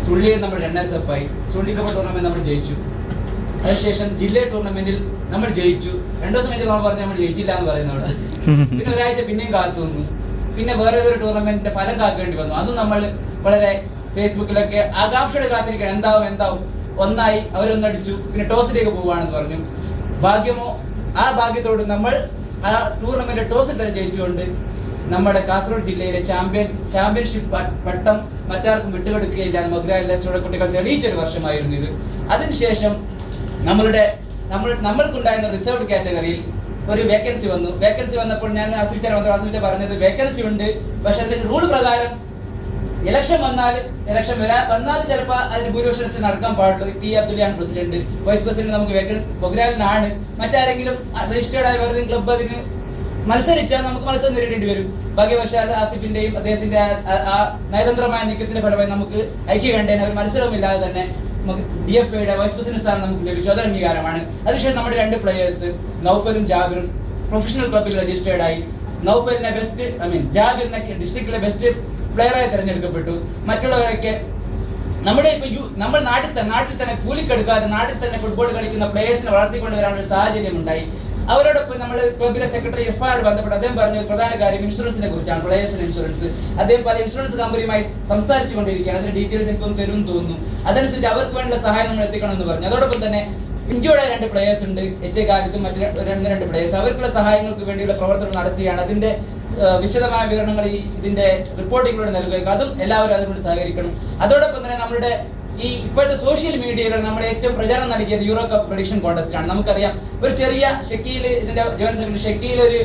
സുള്ളിയിൽ നമ്മൾ റണ്ണേഴ്സ് ആയി. Sullia cup tournament നമ്മൾ ജയിച്ചു. അതിനുശേഷം ജില്ലാ ടൂർണമെന്റിൽ നമ്മൾ ജയിച്ചു. 2 ദിവസം കഴിഞ്ഞ് നമ്മൾ പറഞ്ഞു നമ്മൾ ജയിച്ചില്ല എന്ന് പറയുന്നവിടെ. പിന്നെ ഒരാഴ്ച പിന്നെയും കാത്തു നിന്നു. പിന്നെ വേറെ ഒരു ടൂർണമെന്റിന്റെ ഫലം കാക്കേണ്ടി വന്നു. അതും നമ്മൾ വളരെ ഫേസ്ബുക്കിലൊക്കെ ആകാംക്ഷയുടെ കാത്തിരിക്കണം, എന്താവും. ഒന്നായി അവരൊന്നടിച്ചു. പിന്നെ ടോസിലേക്ക് പോവുകയാണെന്ന് പറഞ്ഞു. ഭാഗ്യമോ ആ ഭാഗ്യത്തോട് നമ്മൾ ആ ടൂർണമെന്റ് ടോസിൽ തന്നെ ജയിച്ചുകൊണ്ട് നമ്മുടെ കാസർഗോഡ് ജില്ലയിലെ ചാമ്പ്യൻഷിപ്പ് പട്ടം മറ്റാർക്കും വിട്ടുകൊടുക്കുകയില്ല. മഗ്രായിലെ കുട്ടികൾ തെളിയിച്ചൊരു വർഷമായിരുന്നു ഇത്. അതിനുശേഷം നമ്മൾക്കുണ്ടായിരുന്ന റിസർവ്ഡ് കാറ്റഗറിയിൽ ഒരു വേക്കൻസി വന്നു. വേക്കൻസി വന്നപ്പോൾ ഞാൻ ആസിഫിച്ച പറഞ്ഞത് വേക്കൻസി ഉണ്ട്, പക്ഷെ അതിന്റെ റൂൾ പ്രകാരം ഇലക്ഷൻ വന്നാൽ ചിലപ്പോൾ അതിന് ഭൂരിപക്ഷം നടക്കാൻ പാടുള്ളൂ. പി അബ്ദുല്ലയാണ് പ്രസിഡന്റ്, വൈസ് പ്രസിഡന്റ് നമുക്ക് ബൊഗ്രാലിനാണ്. മറ്റാരെങ്കിലും രജിസ്റ്റേർഡ് ആയ വേറെ ക്ലബ്ബ് അതിന് മത്സരിച്ചാൽ നമുക്ക് മത്സരം നേരിടേണ്ടി വരും. ഭാഗ്യവശാൽ ആസിഫിന്റെയും അദ്ദേഹത്തിന്റെ ആ നയതന്ത്രമായ നീക്കത്തിന്റെ ഫലമായി നമുക്ക് ഐക്യകണ്ഠേന ഒരു മത്സരവുമില്ലാതെ തന്നെ DFAയുടെ വൈസ് പ്രസിഡന്റ് സ്ഥാനം നമുക്ക് ലഭിച്ചു. അത് അംഗീകാരമാണ്. അതിനുശേഷം നമ്മുടെ 2 പ്ലേയേഴ്സ് നൗഫലും ജാബിറും പ്രൊഫഷണൽ ക്ലബിൽ രജിസ്റ്റേർഡ് ആയി. നൗഫലിനെ ജാബിറിനെ ഡിസ്ട്രിക്റ്റിലെ ബെസ്റ്റ് പ്ലെയറായി തിരഞ്ഞെടുക്കപ്പെട്ടു. മറ്റുള്ളവരൊക്കെ നമ്മൾ നാട്ടിൽ തന്നെ കൂലിക്കെടുക്കാതെ നാട്ടിൽ തന്നെ ഫുട്ബോൾ കളിക്കുന്ന പ്ലേയേഴ്സിനെ വളർത്തിക്കൊണ്ടുവരാനുള്ള സാഹചര്യം ഉണ്ടായി. അവരോടൊപ്പം നമ്മൾ ക്ലബിലെ സെക്രട്ടറി ഇർഫാനോട് ബന്ധപ്പെട്ട് അദ്ദേഹം പറഞ്ഞ പ്രധാന കാര്യം ഇൻഷുറൻസിനെ കുറിച്ചാണ്. പ്ലേയേഴ്സിന് ഇൻഷുറൻസ് അദ്ദേഹം പല ഇൻഷുറൻസ് കമ്പനിയുമായി സംസാരിച്ചു കൊണ്ടിരിക്കുകയാണ്. അതിന്റെ ഡീറ്റെയിൽസ് എനിക്കൊന്ന് തരുമെന്ന് തോന്നുന്നു. അതനുസരിച്ച് അവർക്ക് വേണ്ട സഹായം നമ്മൾ എത്തിക്കണമെന്ന് പറഞ്ഞു. അതോടൊപ്പം തന്നെ ഇന്ത്യയുടെ 2 പ്ലേയേഴ്സ് ഉണ്ട്, HA ഖാലിദും മറ്റു 2 പ്ലേയേഴ്സ്. അവർക്കുള്ള സഹായങ്ങൾക്ക് വേണ്ടിയുള്ള പ്രവർത്തനം നടത്തുകയാണ്. അതിന്റെ വിശദമായ വിവരണങ്ങൾ ഇതിന്റെ റിപ്പോർട്ടിങ്ങിലൂടെ നൽകുക. അതും എല്ലാവരും അതിനോട് സഹകരിക്കണം. അതോടൊപ്പം തന്നെ നമ്മുടെ ഈ ഇപ്പോഴത്തെ സോഷ്യൽ മീഡിയയിൽ നമ്മൾ ഏറ്റവും പ്രചാരണം നൽകിയത് യൂറോ കപ്പ് പ്രഡിക്ഷൻ കോൺടെസ്റ്റ് ആണ്. നമുക്കറിയാം ഒരു ചെറിയ ഷക്കീൽ, ഇതിന്റെ ജോയിന്റ് സെക്രട്ടറി ഷക്കീൽ ഒരു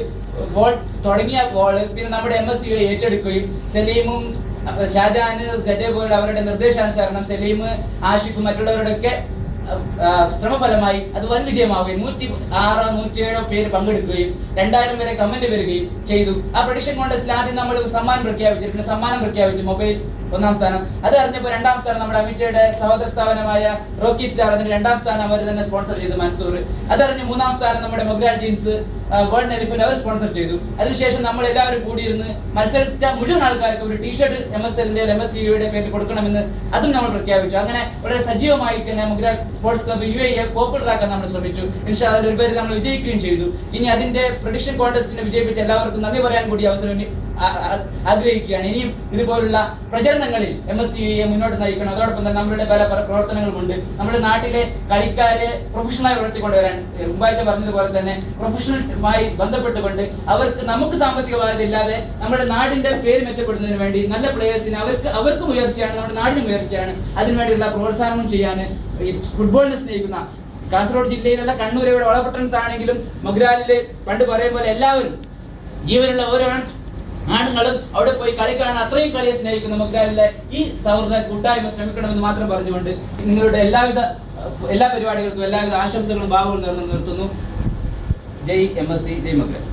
ബോൾ തുടങ്ങിയ ബോള് പിന്നെ നമ്മുടെ MSU ഏറ്റെടുക്കുകയും സലീമും ഷാജഹാന് സെഡേ പോലുള്ള അവരുടെ നിർദ്ദേശാനുസരണം സലീം, ആഷിഫ് മറ്റുള്ളവരുടെയൊക്കെ ശ്രമഫലമായി അത് വൻ വിജയമാവുകയും 106 107 പേര് പങ്കെടുക്കുകയും 2000 വരെ കമന്റ് വരികയും ചെയ്തു. ആ പ്രഡിക്ഷൻ കോൺടെസ്റ്റിൽ ആദ്യം നമ്മൾ സമ്മാനം പ്രഖ്യാപിച്ചു. മൊബൈൽ 1ാം സ്ഥാനം. അത് അറിഞ്ഞപ്പോൾ 2ാം സ്ഥാനം നമ്മുടെ അമിത്ഷയുടെ സഹോദര സ്ഥാപനമായ റോക്കി സ്റ്റാർ, അതിന്റെ 2ാം സ്ഥാനം അവർ തന്നെ സ്പോൺസർ ചെയ്തു മൻസൂർ. അതറിഞ്ഞ് 3ാം സ്ഥാനം നമ്മുടെ മൊഗ്രാൽ ജീൻസ് ഗോൾഡൻ എലിഫന്റ് അവർ സ്പോൺസർ ചെയ്തു. അതിനുശേഷം നമ്മൾ എല്ലാവരും കൂടിയിരുന്ന് മത്സരിച്ച മുഴുവൻ ആൾക്കാർക്ക് ഒരു ടീഷർട്ട് MSLന്റെ MSUയുടെ പേരിൽ കൊടുക്കണമെന്ന് അതും നമ്മൾ പ്രഖ്യാപിച്ചു. അങ്ങനെ വളരെ സജീവമായി തന്നെ Mogral sports club UAE popular ആക്കാൻ നമ്മൾ ശ്രമിച്ചു. ഇൻഷാ അല്ലാഹ് ഒരു പേര് നമ്മൾ വിജയിക്കുകയും ചെയ്തു. ഇനി അതിന്റെ പ്രഡിക്ഷൻ കോൺടെസ്റ്റിനെ വിജയിപ്പിച്ച എല്ലാവർക്കും നന്ദി പറയാൻ കൂടി അവസരം ആഗ്രഹിക്കുകയാണ്. ഇനിയും ഇതുപോലുള്ള പ്രചരണങ്ങളിൽ MSUയെ മുന്നോട്ട് നയിക്കണം. അതോടൊപ്പം തന്നെ നമ്മളുടെ പല പ്രവർത്തനങ്ങളുമുണ്ട്. നമ്മുടെ നാട്ടിലെ കളിക്കാരെ പ്രൊഫഷണലായി വളർത്തിക്കൊണ്ടുവരാൻ മുമ്പാഴ്ച പറഞ്ഞതുപോലെ തന്നെ പ്രൊഫഷണലുമായി ബന്ധപ്പെട്ടുകൊണ്ട് നമുക്ക് സാമ്പത്തിക ബാധ്യത ഇല്ലാതെ നമ്മുടെ നാടിന്റെ പേര് മെച്ചപ്പെടുന്നതിന് വേണ്ടി നല്ല പ്ലേയേഴ്സിന് അവർക്കും ഉയർച്ചയാണ്, നമ്മുടെ നാടിനും ഉയർച്ചയാണ്. അതിനുവേണ്ടിയുള്ള പ്രോത്സാഹനം ചെയ്യാൻ ഈ ഫുട്ബോളിനെ സ്നേഹിക്കുന്ന കാസർഗോഡ് ജില്ലയിലല്ല, കണ്ണൂർ വളപട്ടണത്താണെങ്കിലും മഗ്രാലില് പണ്ട് പറയും പോലെ എല്ലാവരും ജീവനുള്ള ഓരോ ആണുങ്ങളും അവിടെ പോയി കളിക്കാൻ അത്രയും കളിയെ സ്നേഹിക്കുന്ന മഗ്രാലിലെ ഈ സൗഹൃദ കൂട്ടായ്മ ശ്രമിക്കണമെന്ന് മാത്രം പറഞ്ഞുകൊണ്ട് നിങ്ങളുടെ എല്ലാ പരിപാടികൾക്കും എല്ലാവിധ ആശംസകളും ഭാവവും നിർത്തുന്നു. ജയ് MSC, ജയ് മഗ്രാൽ.